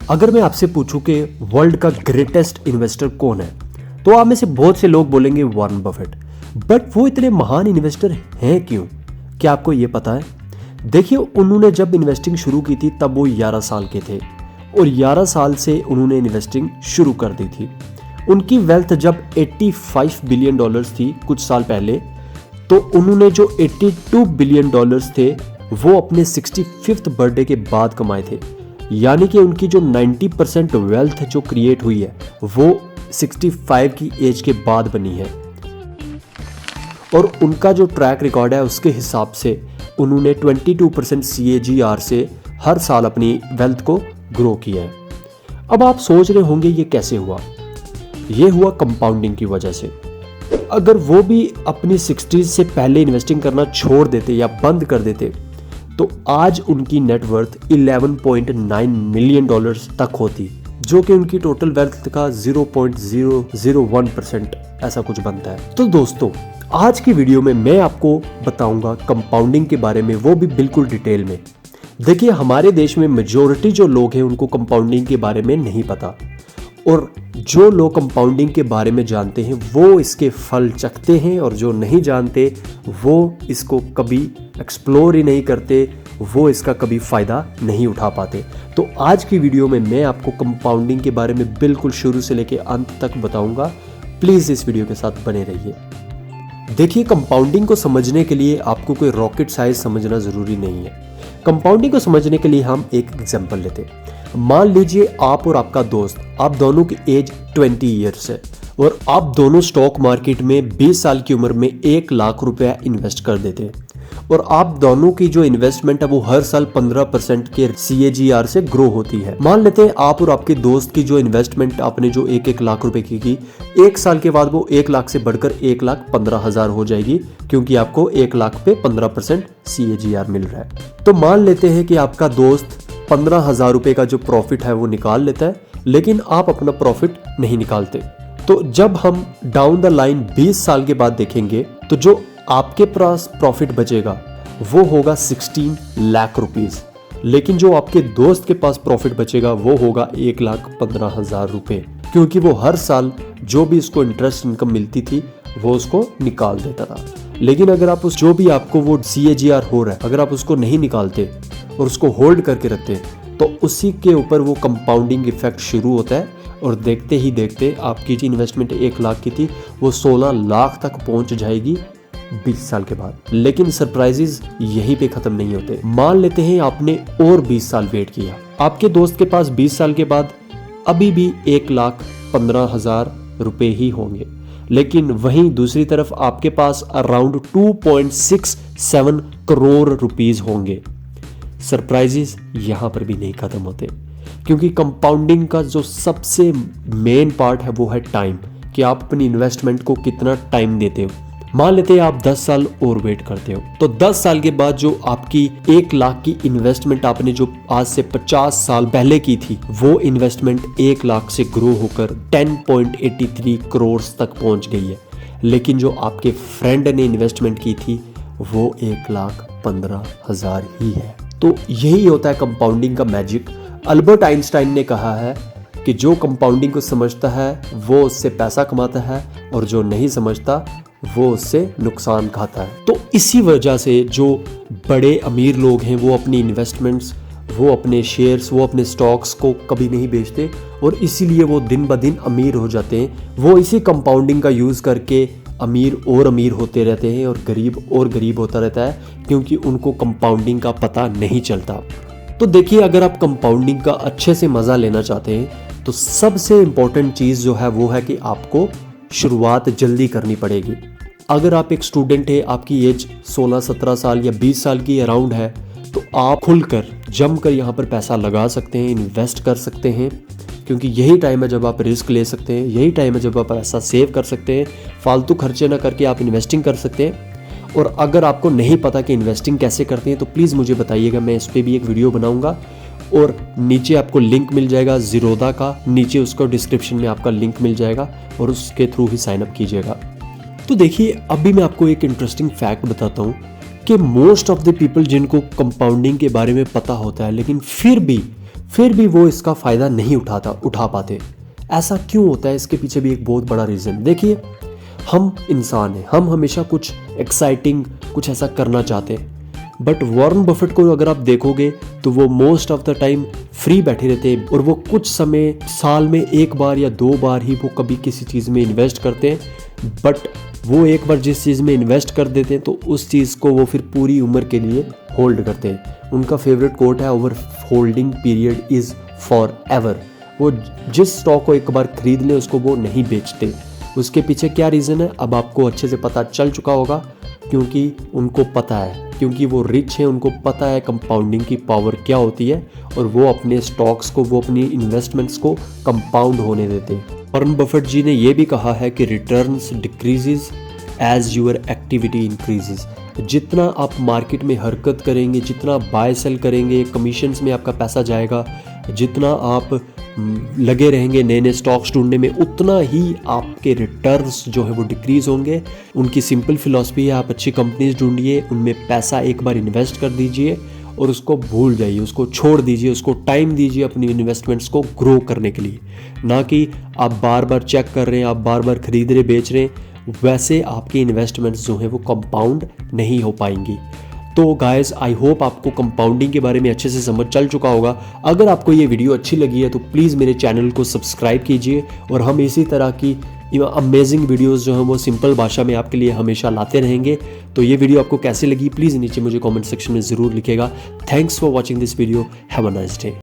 अगर मैं आपसे पूछूं कि वर्ल्ड का ग्रेटेस्ट इन्वेस्टर कौन है, तो आप में से बहुत से लोग बोलेंगे वॉरेन बफेट। बट वो इतने महान इन्वेस्टर हैं क्यों? क्या आपको ये पता है? देखिए, उन्होंने जब इन्वेस्टिंग शुरू की थी तब वो 11 साल के थे और 11 साल से उन्होंने इन्वेस्टिंग शुरू कर दी थी। उनकी वेल्थ जब 85 बिलियन डॉलर्स थी कुछ साल पहले, तो उन्होंने जो 82 बिलियन डॉलर्स थे वो अपने 65th बर्थडे के बाद कमाए थे। यानी कि उनकी जो 90% वेल्थ जो क्रिएट हुई है वो 65 की एज के बाद बनी है। और उनका जो ट्रैक रिकॉर्ड है उसके हिसाब से उन्होंने 22% CAGR से हर साल अपनी वेल्थ को ग्रो किया है। अब आप सोच रहे होंगे ये कैसे हुआ? ये हुआ कंपाउंडिंग की वजह से। अगर वो भी अपनी 60s से पहले इन्वेस्टिंग करना छोड़ देते या बंद कर देते तो आज उनकी नेटवर्थ 11.9 मिलियन डॉलर्स तक होती, जो कि उनकी टोटल वेल्थ का 0.001% ऐसा कुछ बनता है। तो दोस्तों, आज की वीडियो में मैं आपको बताऊंगा कंपाउंडिंग के बारे में, वो भी बिल्कुल डिटेल में। देखिए, हमारे देश में मेजॉरिटी जो लोग हैं उनको कंपाउंडिंग के बारे में नहीं पता, और जो लोग कंपाउंडिंग के बारे में जानते हैं वो इसके फल चखते हैं, और जो नहीं जानते वो इसको कभी एक्सप्लोर ही नहीं करते, वो इसका कभी फ़ायदा नहीं उठा पाते। तो आज की वीडियो में मैं आपको कंपाउंडिंग के बारे में बिल्कुल शुरू से लेकर अंत तक बताऊंगा। प्लीज़ इस वीडियो के साथ बने रहिए। देखिए, कंपाउंडिंग को समझने के लिए आपको कोई रॉकेट साइंस समझना ज़रूरी नहीं है। कंपाउंडिंग को समझने के लिए हम एक एग्जांपल लेते हैं। मान लीजिए आप और आपका दोस्त, आप दोनों की एज 20 ईयर्स है और आप दोनों स्टॉक मार्केट में 20 साल की उम्र में 1 लाख रुपया इन्वेस्ट कर देते हैं, और आप दोनों की जो इन्वेस्टमेंट है वो हर साल 15% के CAGR से ग्रो होती है। मान लेते हैं आप और आपके दोस्त की जो इन्वेस्टमेंट आपने जो 1-1 लाख रुपए की, 1 साल के बाद वो 1 लाख से बढ़कर 1,15,000 हो जाएगी, क्योंकि आपको 1 लाख पे 15% CAGR मिल रहा है। तो मान लेते हैं कि आपका दोस्त 15,000 रुपए का जो प्रॉफिट है वो निकाल लेता है, लेकिन आप अपना प्रॉफिट नहीं निकालते। तो जब हम डाउन द लाइन 20 साल के बाद देखेंगे तो जो आपके पास प्रॉफिट बचेगा वो होगा 16 लाख रुपीस, लेकिन जो आपके दोस्त के पास प्रॉफिट बचेगा वो होगा 1,15,000 रुपए, क्योंकि वो हर साल जो भी उसको इंटरेस्ट इनकम मिलती थी वो उसको निकाल देता था। लेकिन अगर आप उस जो भी आपको वो CAGR हो रहा है, अगर आप उसको नहीं निकालते और उसको होल्ड करके रखते तो उसी के ऊपर वो कंपाउंडिंग इफेक्ट शुरू होता है, और देखते ही देखते आपकी जो इन्वेस्टमेंट 1 लाख की थी वो 16 लाख तक पहुंच जाएगी 20 साल के बाद। लेकिन सरप्राइजेस यहीं पे खत्म नहीं होते। मान लेते हैं आपने और 20 साल वेट किया, आपके दोस्त के पास 20 साल के बाद अभी भी 1,15,000 रुपए ही होंगे, लेकिन वहीं दूसरी तरफ आपके पास अराउंड 2.67 करोड़ रुपीस होंगे। सरप्राइजेस यहां पर भी नहीं खत्म होते, क्योंकि कंपाउंडिंग का जो सबसे मेन पार्ट है वो है टाइम, कि आप अपनी इन्वेस्टमेंट को कितना टाइम देते हो। मान लेते हैं आप 10 साल और वेट करते हो, तो 10 साल के बाद जो आपकी 1 लाख की इन्वेस्टमेंट आपने जो आज से 50 साल पहले की थी, वो इन्वेस्टमेंट 1 लाख से ग्रो होकर 10.83 करोड़ तक पहुंच गई है। लेकिन जो आपके फ्रेंड ने इन्वेस्टमेंट की थी वो 1,15,000 ही है। तो यही होता है कंपाउंडिंग का मैजिक। अल्बर्ट आइंस्टाइन ने कहा है कि जो कंपाउंडिंग को समझता है वो उससे पैसा कमाता है, और जो नहीं समझता वो उससे नुकसान खाता है। तो इसी वजह से जो बड़े अमीर लोग हैं वो अपनी इन्वेस्टमेंट्स, वो अपने शेयर्स, वो अपने स्टॉक्स को कभी नहीं बेचते, और इसीलिए वो दिन ब दिन अमीर हो जाते हैं। वो इसी कंपाउंडिंग का यूज़ करके अमीर और अमीर होते रहते हैं और गरीब और गरीब होता रहता है, क्योंकि उनको कंपाउंडिंग का पता नहीं चलता। तो देखिए, अगर आप कंपाउंडिंग का अच्छे से मज़ा लेना चाहते हैं तो सबसे इम्पॉर्टेंट चीज़ जो है वो है कि आपको शुरुआत जल्दी करनी पड़ेगी। अगर आप एक स्टूडेंट है, आपकी एज 16-17 साल या 20 साल की अराउंड है, तो आप खुलकर जमकर यहाँ पर पैसा लगा सकते हैं, इन्वेस्ट कर सकते हैं, क्योंकि यही टाइम है जब आप रिस्क ले सकते हैं, यही टाइम है जब आप पैसा सेव कर सकते हैं, फालतू खर्चे ना करके आप इन्वेस्टिंग कर सकते हैं। और अगर आपको नहीं पता कि इन्वेस्टिंग कैसे करते हैं तो प्लीज़ मुझे बताइएगा, मैं इस पर भी एक वीडियो बनाऊंगा, और नीचे आपको लिंक मिल जाएगा ज़ीरोधा का, नीचे उसको डिस्क्रिप्शन में आपका लिंक मिल जाएगा, और उसके थ्रू ही साइन अप कीजिएगा। तो देखिए, अभी मैं आपको एक इंटरेस्टिंग फैक्ट बताता हूँ कि मोस्ट ऑफ द पीपल जिनको कंपाउंडिंग के बारे में पता होता है, लेकिन फिर भी फिर भी वो इसका फ़ायदा नहीं उठा पाते। ऐसा क्यों होता है? इसके पीछे भी एक बहुत बड़ा रीज़न। देखिए, हम इंसान हैं, हम हमेशा कुछ एक्साइटिंग, कुछ ऐसा करना चाहते हैं। बट वॉरेन बफेट को अगर आप देखोगे तो वो most of the time free बैठे रहते हैं और वो कुछ समय साल में 1 बार या 2 बार ही वो कभी किसी चीज़ में इन्वेस्ट करते हैं। बट वो एक बार जिस चीज़ में इन्वेस्ट कर देते हैं तो उस चीज़ को वो फिर पूरी उम्र के लिए होल्ड करते हैं। उनका फेवरेट कोट है, our holding period is forever. वो जिस स्टॉक को एक बार खरीद लें उसको वो नहीं बेचते। उसके पीछे क्या रीज़न है अब आपको अच्छे से पता चल चुका होगा, क्योंकि उनको पता है, क्योंकि वो रिच हैं, उनको पता है कंपाउंडिंग की पावर क्या होती है और वो अपने स्टॉक्स को, वो अपनी इन्वेस्टमेंट्स को कंपाउंड होने देते हैं। वॉरेन बफेट जी ने ये भी कहा है कि returns decreases as your activity increases. जितना आप मार्केट में हरकत करेंगे, जितना बाय सेल करेंगे, कमीशंस में आपका पैसा जाएगा, जितना आप लगे रहेंगे नए नए स्टॉक्स ढूंढने में, उतना ही आपके रिटर्न्स जो है वो डिक्रीज़ होंगे। उनकी सिंपल फिलॉसफी है, आप अच्छी कंपनीज ढूंढिए, उनमें पैसा एक बार इन्वेस्ट कर दीजिए और उसको भूल जाइए, उसको छोड़ दीजिए, उसको टाइम दीजिए अपनी इन्वेस्टमेंट्स को ग्रो करने के लिए। ना कि आप बार बार चेक कर रहे हैं, आप बार बार खरीद रहे बेच रहे हैं, वैसे आपकी इन्वेस्टमेंट्स जो हैं वो कंपाउंड नहीं हो पाएंगी। तो गाइस, आई होप आपको कंपाउंडिंग के बारे में अच्छे से समझ चल चुका होगा। अगर आपको ये वीडियो अच्छी लगी है तो प्लीज़ मेरे चैनल को सब्सक्राइब कीजिए और हम इसी तरह की अमेजिंग वीडियोस जो हैं वो सिंपल भाषा में आपके लिए हमेशा लाते रहेंगे। तो ये वीडियो आपको कैसे लगी प्लीज़ नीचे मुझे कमेंट सेक्शन में ज़रूर लिखिएगा। Thanks for watching this video. Have a nice day.